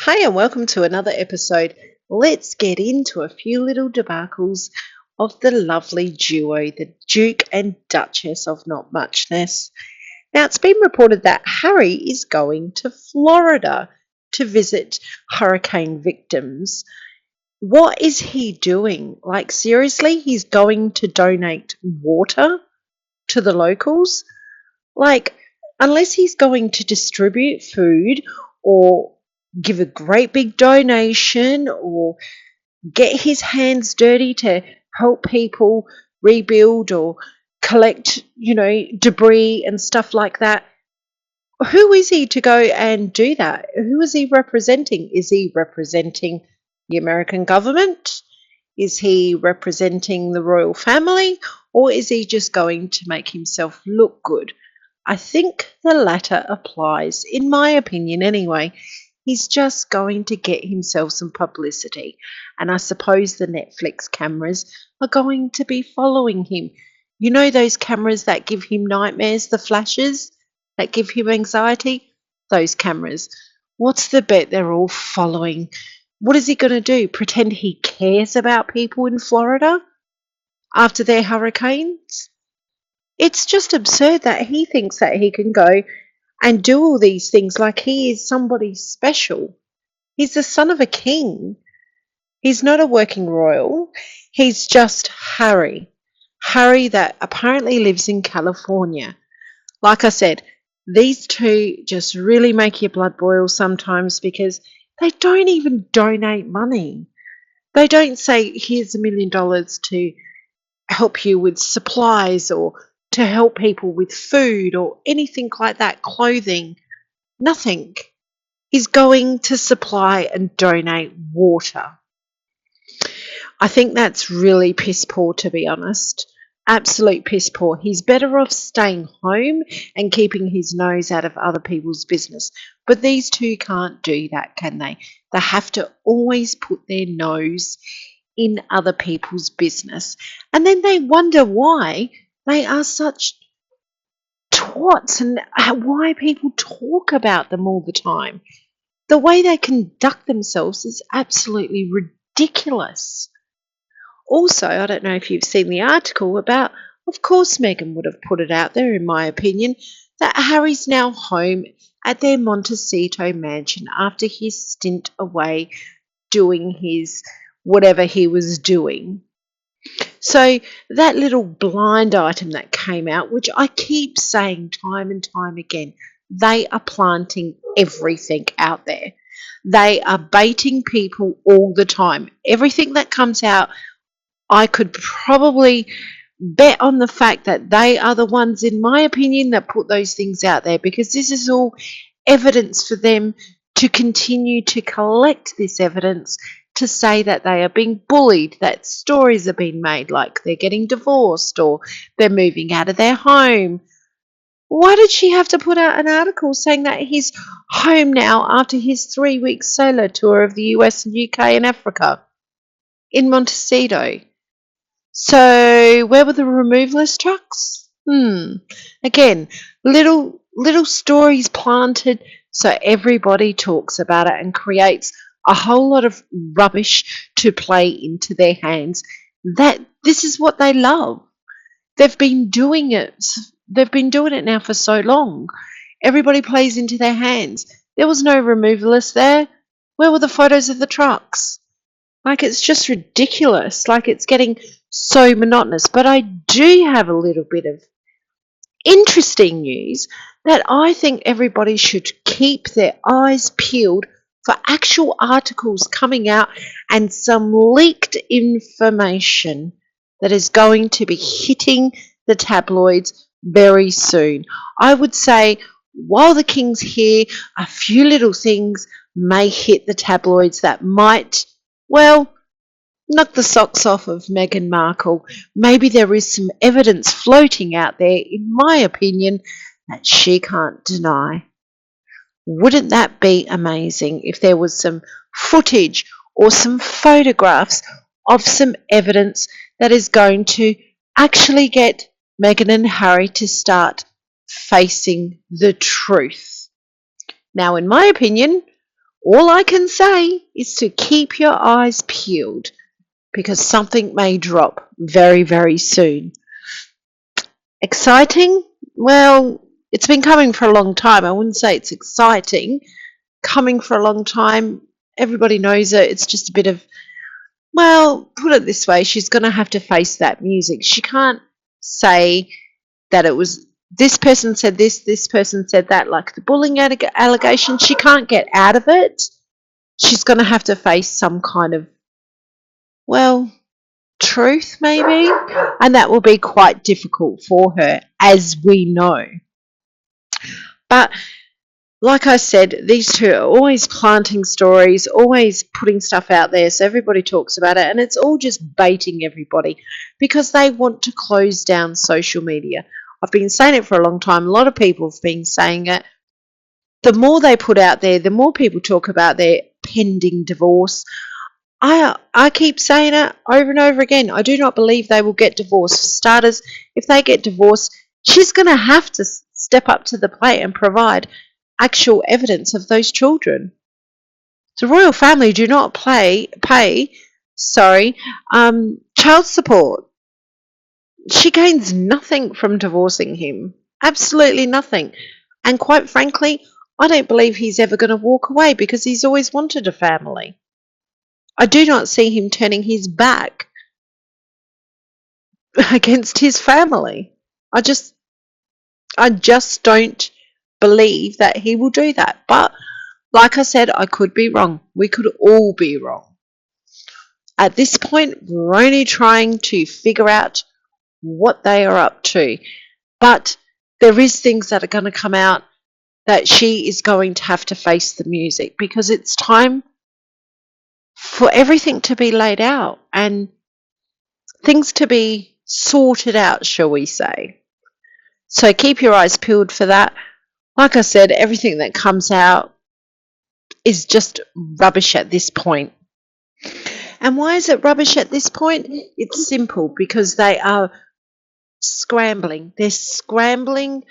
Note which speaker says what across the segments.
Speaker 1: Hi, and welcome to another episode. Let's get into a few little debacles of the lovely duo, the Duke and Duchess of Not Muchness. Now, it's been reported that Harry is going to Florida to visit hurricane victims. What is he doing? Like, seriously, he's going to donate water to the locals? Like, unless he's going to distribute food or give a great big donation or get his hands dirty to help people rebuild or collect, debris and stuff like that. Who is he to go and do that? Who is he representing? Is he representing the American government? Is he representing the royal family? Or is he just going to make himself look good? I think the latter applies, in my opinion anyway. He's just going to get himself some publicity. And I suppose the Netflix cameras are going to be following him. You know those cameras that give him nightmares, the flashes that give him anxiety? Those cameras. What's the bet they're all following? What is he going to do? Pretend he cares about people in Florida after their hurricanes? It's just absurd that he thinks that he can go and do all these things like he is somebody special. He's the son of a king. He's not a working royal. He's just Harry. Harry that apparently lives in California. Like I said, these two just really make your blood boil sometimes because they don't even donate money. They don't say, here's $1 million to help you with supplies or to help people with food or anything like that, clothing. Nothing. He's going to supply and donate water. I think that's really piss poor, to be honest. Absolute piss poor. He's better off staying home and keeping his nose out of other people's business. But these two can't do that, can they? They have to always put their nose in other people's business. And then they wonder why they are such twats and why people talk about them all the time. The way they conduct themselves is absolutely ridiculous. Also, I don't know if you've seen the article about, of course, Meghan would have put it out there, in my opinion, that Harry's now home at their Montecito mansion after his stint away doing his whatever he was doing. So that little blind item that came out, which I keep saying time and time again, they are planting everything out there. They are baiting people all the time. Everything that comes out, I could probably bet on the fact that they are the ones, in my opinion, that put those things out there, because this is all evidence for them to continue to collect this evidence to say that they are being bullied, that stories are being made like they're getting divorced or they're moving out of their home. Why did she have to put out an article saying that he's home now after his 3-week solo tour of the US and UK and Africa in Montecito? So where were the removalist trucks? Again, little stories planted so everybody talks about it and creates a whole lot of rubbish to play into their hands. That this is what they love. They've been doing it. They've been doing it now for so long. Everybody plays into their hands. There was no removalist there. Where were the photos of the trucks? Like, it's just ridiculous. Like, it's getting so monotonous. But I do have a little bit of interesting news that I think everybody should keep their eyes peeled for actual articles coming out and some leaked information that is going to be hitting the tabloids very soon. I would say while the King's here, a few little things may hit the tabloids that might, well, knock the socks off of Meghan Markle. Maybe there is some evidence floating out there, in my opinion, that she can't deny. Wouldn't that be amazing if there was some footage or some photographs of some evidence that is going to actually get Meghan and Harry to start facing the truth? Now, in my opinion, All I can say is to keep your eyes peeled because something may drop very, very soon. Exciting? Well, it's been coming for a long time. I wouldn't say it's exciting. Coming for a long time. Everybody knows it. It's just a bit of, well, put it this way, she's going to have to face that music. She can't say that it was this person said this person said that, like the bullying allegation. She can't get out of it. She's going to have to face some kind of, well, truth maybe, and that will be quite difficult for her, as we know. But like I said, these two are always planting stories, always putting stuff out there so everybody talks about it, and it's all just baiting everybody because they want to close down social media. I've been saying it for a long time. A lot of people have been saying it. The more they put out there, the more people talk about their pending divorce. I keep saying it over and over again. I do not believe they will get divorced. For starters, if they get divorced, she's going to have to step up to the plate and provide actual evidence of those children. The royal family do not pay child support. She gains nothing from divorcing him. Absolutely nothing. And quite frankly, I don't believe he's ever going to walk away because he's always wanted a family. I do not see him turning his back against his family. I just don't believe that he will do that. But like I said, I could be wrong. We could all be wrong. At this point, we're only trying to figure out what they are up to. But there is things that are going to come out that she is going to have to face the music because it's time for everything to be laid out and things to be sorted out, shall we say. So keep your eyes peeled for that. Like I said, everything that comes out is just rubbish at this point. And why is it rubbish at this point? It's simple, because they are scrambling. They're scrambling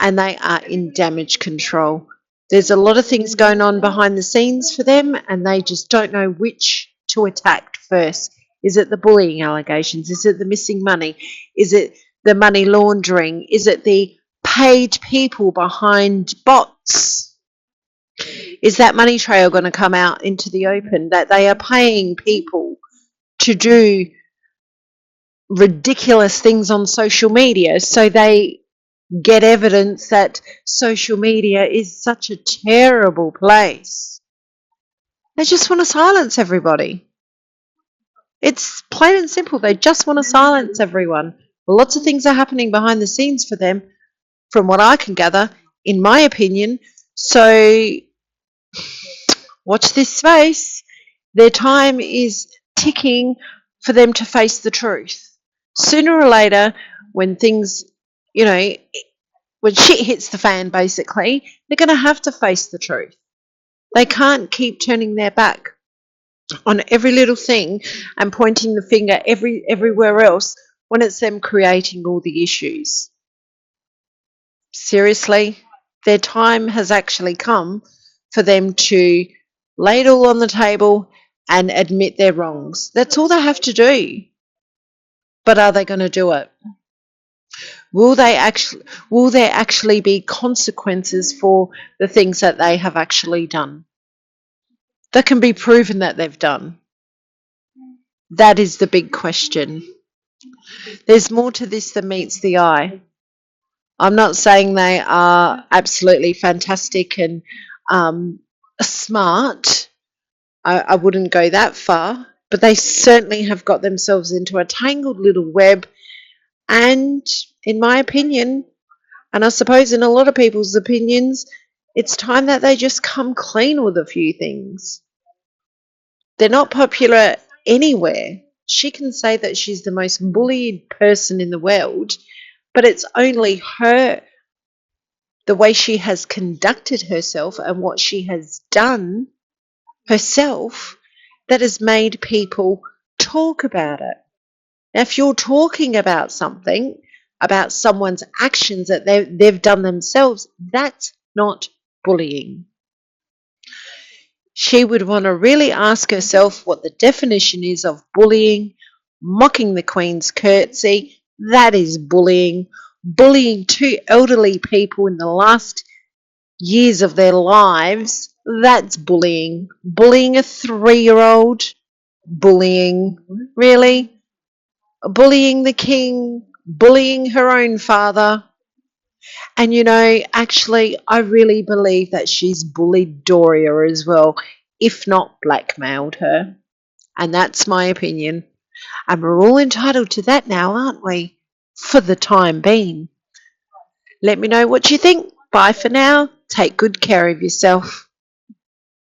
Speaker 1: and they are in damage control. There's a lot of things going on behind the scenes for them and they just don't know which to attack first. Is it the bullying allegations? Is it the missing money? Is it the money laundering? Is it the paid people behind bots? Is that money trail going to come out into the open, that they are paying people to do ridiculous things on social media so they get evidence that social media is such a terrible place? They just want to silence everybody. It's plain and simple. They just want to silence everyone. Lots of things are happening behind the scenes for them, from what I can gather, in my opinion. So watch this space. Their time is ticking for them to face the truth. Sooner or later, when things, when shit hits the fan, basically, they're going to have to face the truth. They can't keep turning their back on every little thing and pointing the finger everywhere else when it's them creating all the issues. Seriously, their time has actually come for them to lay it all on the table and admit their wrongs. That's all they have to do. But are they going to do it? Will there actually be consequences for the things that they have actually done, that can be proven that they've done? That is the big question. There's more to this than meets the eye. I'm not saying they are absolutely fantastic and smart. I wouldn't go that far. But they certainly have got themselves into a tangled little web. And in my opinion, and I suppose in a lot of people's opinions, it's time that they just come clean with a few things. They're not popular anywhere. She can say that she's the most bullied person in the world, but it's only her, the way she has conducted herself and what she has done herself, that has made people talk about it. Now, if you're talking about something, about someone's actions that they've done themselves, that's not bullying. She would want to really ask herself what the definition is of bullying. Mocking the Queen's curtsy, that is bullying. Bullying two elderly people in the last years of their lives, that's bullying. Bullying a 3-year-old, bullying. Really? Bullying the king, bullying her own father. And actually, I really believe that she's bullied Doria as well, if not blackmailed her. And that's my opinion. And we're all entitled to that now, aren't we? For the time being. Let me know what you think. Bye for now. Take good care of yourself.